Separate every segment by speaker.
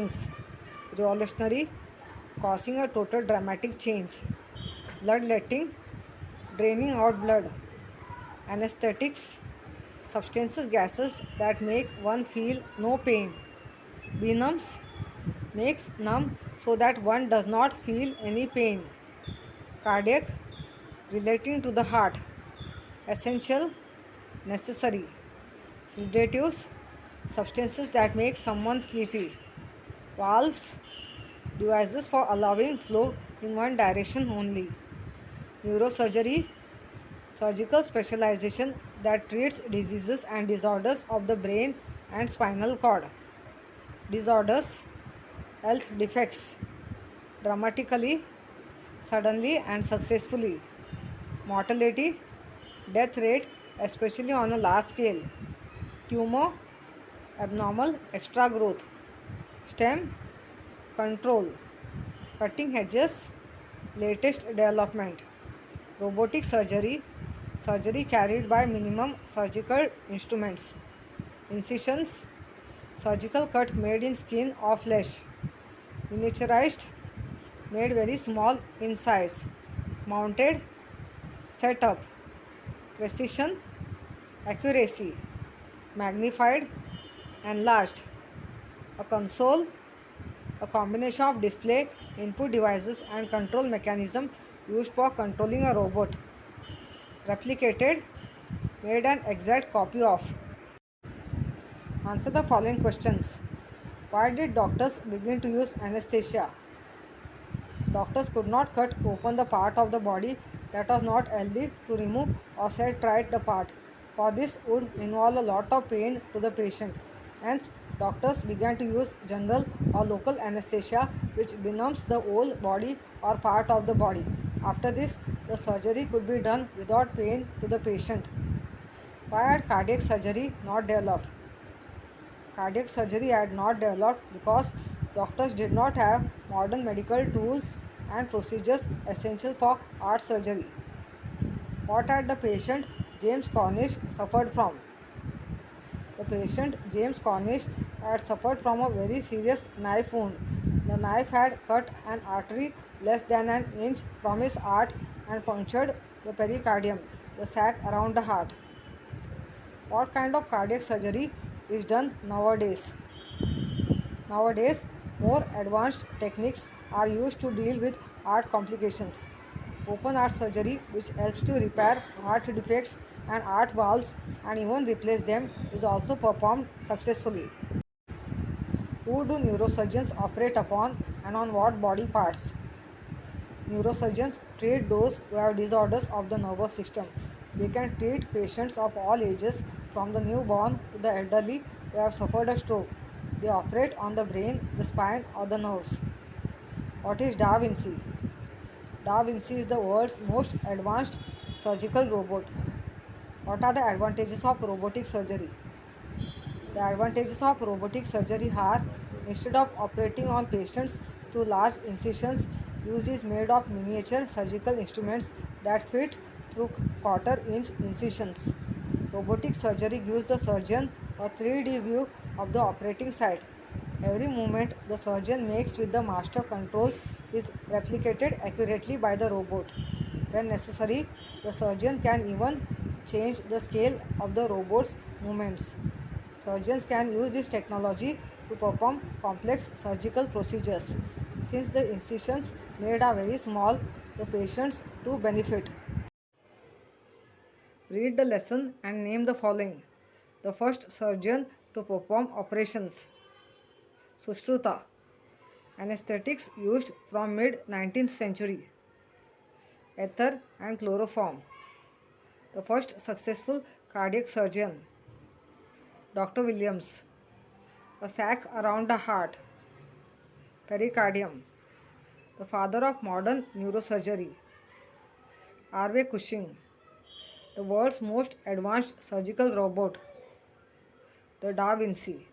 Speaker 1: things revolutionary, causing a total dramatic change. Bloodletting, draining out blood, anesthetics, substances, gases that make one feel no pain. Benumbs makes numb so that one does not feel any pain. Cardiac, relating to the heart, essential, necessary. Sedatives, substances that make someone sleepy. Valves, devices for allowing flow in one direction only. Neurosurgery, surgical specialization that treats diseases and disorders of the brain and spinal cord. Disorders, health defects, dramatically, suddenly, and successfully. Mortality, death rate, especially on a large scale. Tumor, abnormal extra growth. Stem, control. Cutting edges, latest development. Robotic surgery, surgery carried by minimum surgical instruments. Incisions, surgical cut made in skin or flesh. Miniaturized, made very small in size. Mounted, set up. Precision, accuracy. Magnified, enlarged. A console, a combination of display, input devices, and control mechanism used for controlling a robot. Replicated, made an exact copy of. Answer the following questions. Why did doctors begin to use anesthesia? Doctors could not cut open the part of the body that was not healthy to remove or set right the part, for this would involve a lot of pain to the patient. Hence, doctors began to use general or local anesthesia, which benumbs the whole body or part of the body. After this, the surgery could be done without pain to the patient. Why had cardiac surgery not developed? Cardiac surgery had not developed because doctors did not have modern medical tools and procedures essential for heart surgery. What had the patient James Cornish suffered from? The patient James Cornish had suffered from a very serious knife wound. The knife had cut an artery less than an inch from his heart and punctured the pericardium, the sac around the heart. What kind of cardiac surgery is done nowadays? Nowadays, more advanced techniques are used to deal with heart complications. Open heart surgery, which helps to repair heart defects and heart valves and even replace them, is also performed successfully. Who do neurosurgeons operate upon and on what body parts? Neurosurgeons treat those who have disorders of the nervous system. They can treat patients of all ages, from the newborn to the elderly who have suffered a stroke. They operate on the brain, the spine, or the nerves. What is Da Vinci? Da Vinci is the world's most advanced surgical robot. What are the advantages of robotic surgery? The advantages of robotic surgery are: instead of operating on patients through large incisions, use is made of miniature surgical instruments that fit through quarter-inch incisions. Robotic surgery gives the surgeon a 3D view of the operating site. Every movement the surgeon makes with the master controls is replicated accurately by the robot. When necessary, the surgeon can even change the scale of the robot's movements. Surgeons can use this technology to perform complex surgical procedures. Since the incisions made are very small, the patients do benefit. Read the lesson and name the following. The first surgeon to perform operations. Sushruta. Anesthetics used from mid-19th century. Ether and chloroform. The first successful cardiac surgeon. Dr. Williams. A sac around the heart. Pericardium. The father of modern neurosurgery. R.V. Cushing. The world's most advanced surgical robot. The Da Vinci.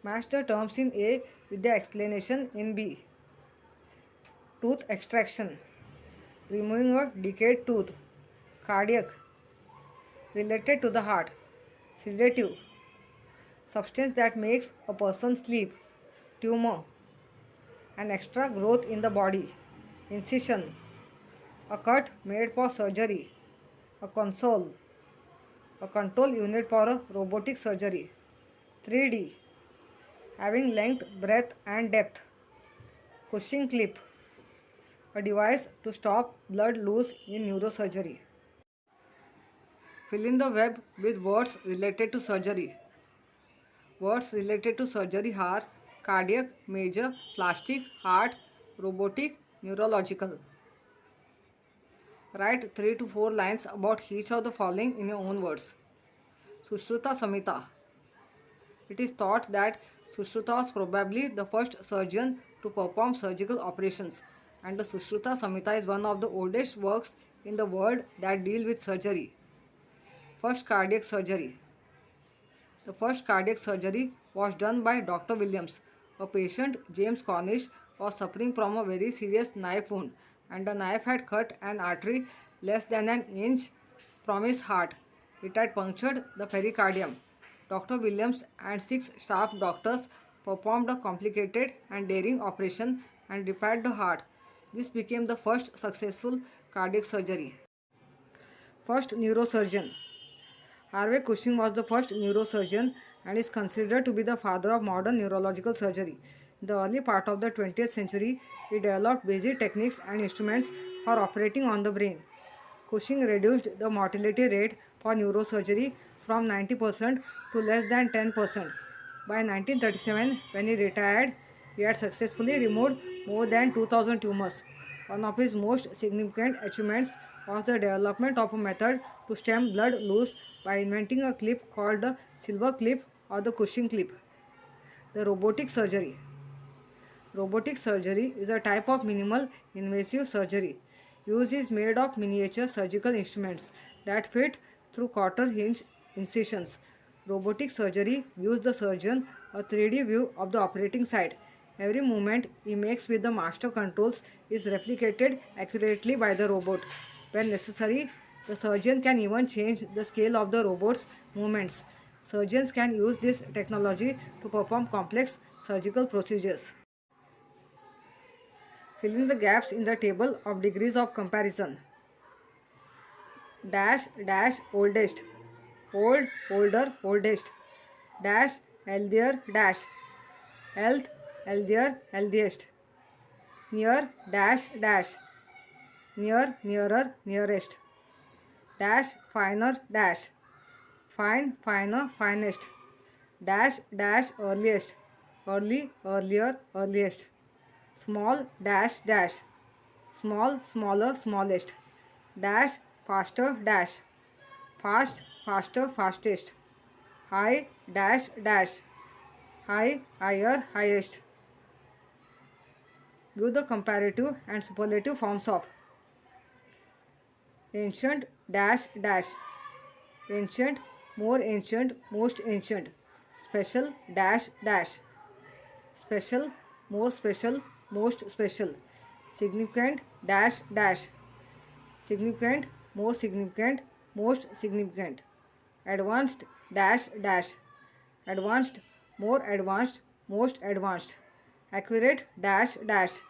Speaker 1: Match the terms in A with the explanation in B. Tooth extraction. Removing a decayed tooth. Cardiac. Related to the heart. Sedative. substance that makes a person sleep, tumor, an extra growth in the body, incision, a cut made for surgery, a console, a control unit for a robotic surgery, 3D, having length, breadth, and depth, Cushing clip, a device to stop blood loss in neurosurgery. Fill in the web with words related to surgery. Words related to surgery are cardiac, major, plastic, heart, robotic, neurological. Write 3 to 4 lines about each of the following in your own words. Sushruta Samhita. It is thought that Sushruta was probably the first surgeon to perform surgical operations, and the Sushruta Samhita is one of the oldest works in the world that deal with surgery. First cardiac surgery. The first cardiac surgery was done by Dr. Williams. A patient, James Cornish, was suffering from a very serious knife wound, and the knife had cut an artery less than an inch from his heart. It had punctured the pericardium. Dr. Williams and 6 staff doctors performed a complicated and daring operation and repaired the heart. This became the first successful cardiac surgery. First neurosurgeon. Harvey Cushing was the first neurosurgeon and is considered to be the father of modern neurological surgery. In the early part of the 20th century, he developed basic techniques and instruments for operating on the brain. Cushing reduced the mortality rate for neurosurgery from 90% to less than 10%. By 1937, when he retired, he had successfully removed more than 2,000 tumors. One of his most significant achievements was the development of a method to stem blood loose by inventing a clip called the silver clip or the Cushing clip. The robotic surgery. Robotic surgery is a type of minimal invasive surgery. Use is made of miniature surgical instruments that fit through quarter-inch incisions. Robotic surgery gives the surgeon a 3D view of the operating site. Every movement he makes with the master controls is replicated accurately by the robot. When necessary, the surgeon can even change the scale of the robot's movements. Surgeons can use this technology to perform complex surgical procedures. Fill in the gaps in the table of degrees of comparison. Dash, dash, oldest. Old, older, oldest. Dash, healthier, dash. Health, healthier, healthiest. Near, dash, dash. Near, nearer, nearest. Dash, finer, dash. Fine, finer, finest. Dash, dash, earliest. Early, earlier, earliest. Small, dash, dash. Small, smaller, smallest. Dash, faster, dash. Fast, faster, fastest. High, dash, dash. High, higher, highest. Give the comparative and superlative forms of ancient, dash, dash. Ancient, more ancient, most ancient. Special, dash, dash. Special, more special, most special. Significant, dash, dash. Significant, more significant, most significant. Advanced, dash, dash. Advanced, more advanced, most advanced. Accurate, dash, dash.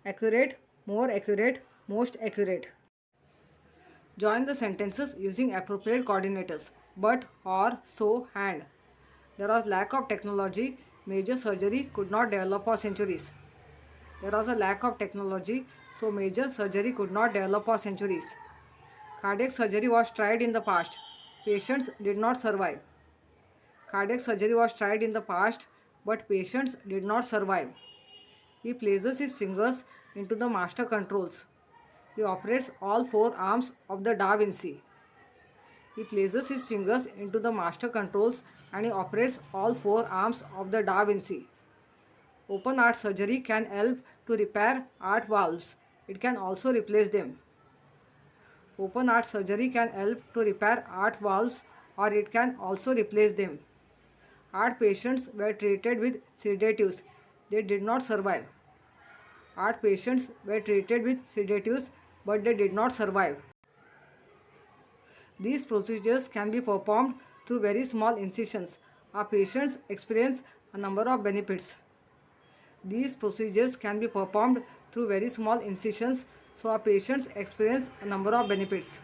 Speaker 1: Accurate, more accurate, most accurate. Join the sentences using appropriate coordinators. But, or, so, and. There was lack of technology. Major surgery could not develop for centuries. There was a lack of technology, so major surgery could not develop for centuries. Cardiac surgery was tried in the past. Patients did not survive. Cardiac surgery was tried in the past, but patients did not survive. He places his fingers into the master controls. He operates all 4 arms of the Da Vinci. He places his fingers into the master controls and he operates all 4 arms of the Da Vinci. Open heart surgery can help to repair heart valves. It can also replace them. Open heart surgery can help to repair heart valves or it can also replace them. Heart patients were treated with sedatives. They did not survive. Heart patients were treated with sedatives but they did not survive. These procedures can be performed through very small incisions. our patients experience a number of benefits. These procedures can be performed through very small incisions, so our patients experience a number of benefits.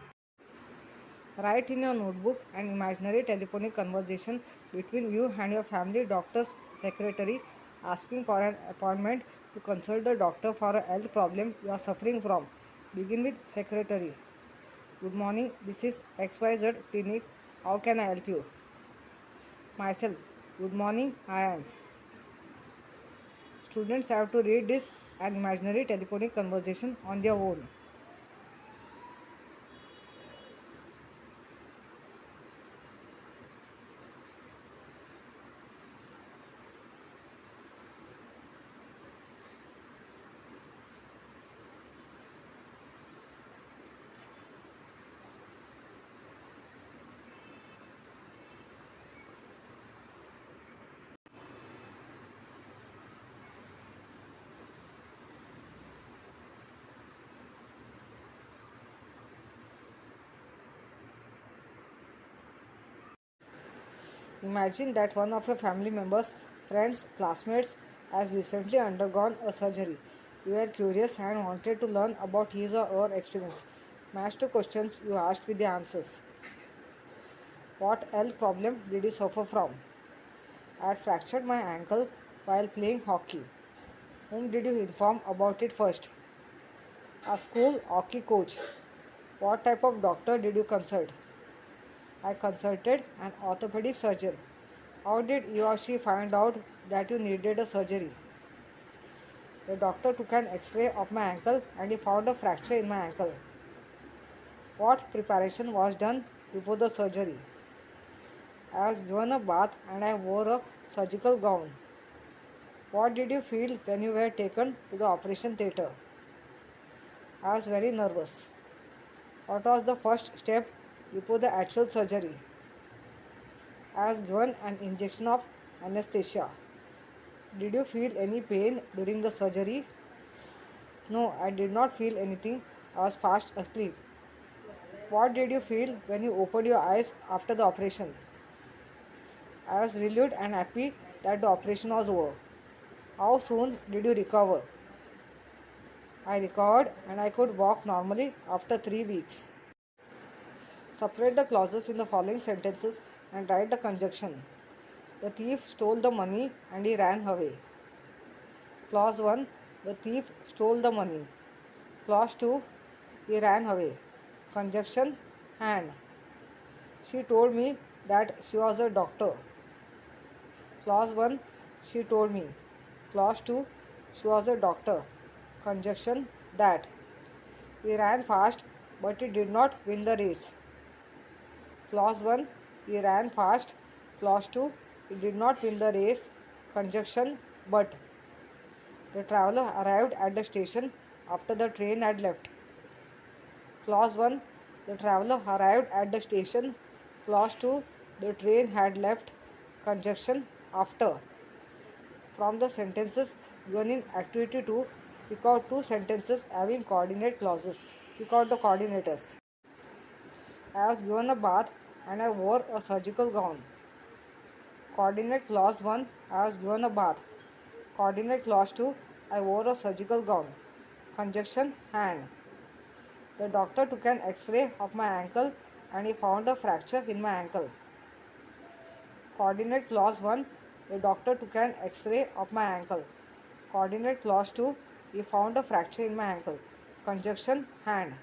Speaker 1: Write in your notebook an imaginary telephonic conversation between you and your family doctor's secretary asking for an appointment to consult the doctor for a health problem you are suffering from. Begin with secretary. Good morning, this is XYZ clinic. How can I help you? Myself. Good morning, I am. Students have to read this an imaginary telephonic conversation on their own. Imagine that one of your family members, friends, classmates has recently undergone a surgery. You were curious and wanted to learn about his or her experience. Match the questions you asked with the answers. What health problem did you suffer from? I had fractured my ankle while playing hockey. Whom did you inform about it first? A school hockey coach. What type of doctor did you consult? I consulted an orthopedic surgeon. How did you or she find out that you needed a surgery? The doctor took an x-ray of my ankle and he found a fracture in my ankle. What preparation was done before the surgery? I was given a bath and I wore a surgical gown. What did you feel when you were taken to the operation theatre? I was very nervous. What was the first step before the actual surgery? I was given an injection of anesthesia. Did you feel any pain during the surgery? No, I did not feel anything. I was fast asleep. What did you feel when you opened your eyes after the operation? I was relieved and happy that the operation was over. How soon did you recover? I recovered and I could walk normally after 3 weeks. Separate the clauses in the following sentences and write the conjunction. The thief stole the money and he ran away. Clause 1. The thief stole the money. Clause 2. He ran away. Conjunction and. She told me that she was a doctor. Clause 1. She told me. Clause 2. She was a doctor. Conjunction that. He ran fast but he did not win the race. Clause 1. He ran fast. Clause 2. He did not win the race. Conjunction but. The traveler arrived at the station after the train had left. Clause 1. The traveler arrived at the station. Clause 2. The train had left. Conjunction after. From the sentences given in activity 2, pick out 2 sentences having coordinate clauses. Pick out the coordinators. I was given a bath and I wore a surgical gown. Coordinate clause 1. I was given a bath. Coordinate clause 2. I wore a surgical gown. Conjunction and. The doctor took an x-ray of my ankle and he found a fracture in my ankle. Coordinate clause 1. The doctor took an x-ray of my ankle. Coordinate clause 2. He found a fracture in my ankle. Conjunction and.